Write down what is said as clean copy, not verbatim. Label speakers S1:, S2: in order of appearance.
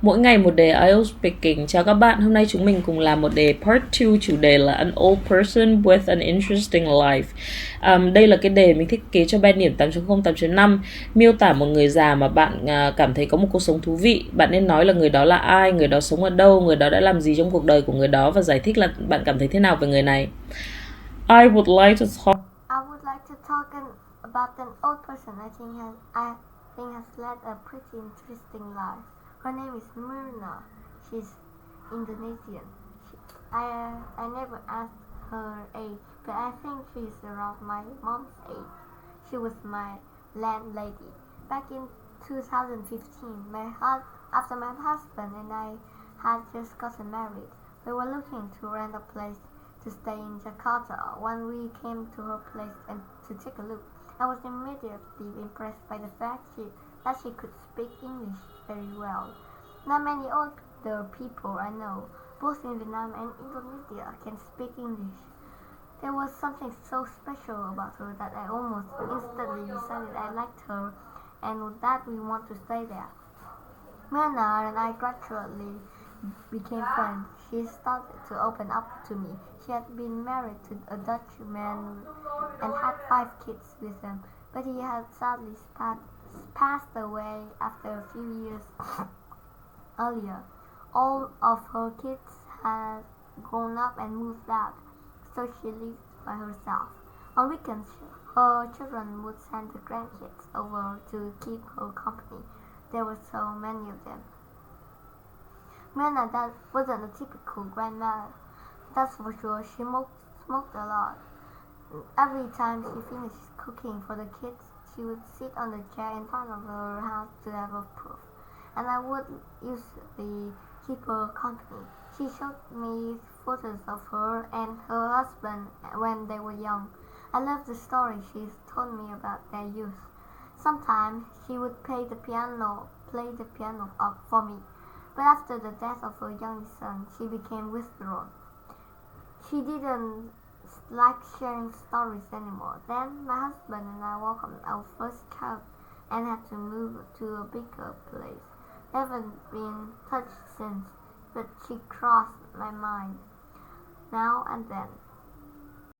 S1: Mỗi ngày một đề IELTS Speaking. Chào các bạn, hôm nay chúng mình cùng làm một đề Part 2, chủ đề là An old person with an interesting life. Đây là cái đề mình thiết kế cho band điểm 8.0, 8.5, miêu tả một người già mà bạn cảm thấy có một cuộc sống thú vị. Bạn nên nói là người đó là ai, người đó sống ở đâu, người đó đã làm gì trong cuộc đời của người đó và giải thích là bạn cảm thấy thế nào về người này. I would like to talk
S2: about an old person I think has led a pretty interesting life. Her name is Myrna. She's Indonesian. I never asked her age, but I think she's around my mom's age. She was my landlady. Back in 2015, after my husband and I had just gotten married, we were looking to rent a place to stay in Jakarta. When we came to her place and to take a look, I was immediately impressed by the fact that she could speak English very well. Not many older people I know, both in Vietnam and Indonesia, can speak English. There was something so special about her that I almost instantly decided I liked her and that we want to stay there. Myrna and I gradually became friends. She started to open up to me. She had been married to a Dutch man and had 5 kids with him, but he had sadly passed away after a few years earlier. All of her kids had grown up and moved out, so she lived by herself. On weekends, her children would send the grandkids over to keep her company. There were so many of them. Myrna that wasn't a typical grandmother, that's for sure. She smoked a lot. Every time she finished cooking for the kids, she would sit on the chair in front of her house to have a proof, and I would usually keep her company. She showed me photos of her and her husband when they were young. I loved the stories she told me about their youth. Sometimes she would play the piano for me, but after the death of her youngest son, she became withdrawn. She didn't like sharing stories anymore. Then my husband and I welcomed our first child and had to move to a bigger place. I haven't been touched since, but she crossed my mind now and then.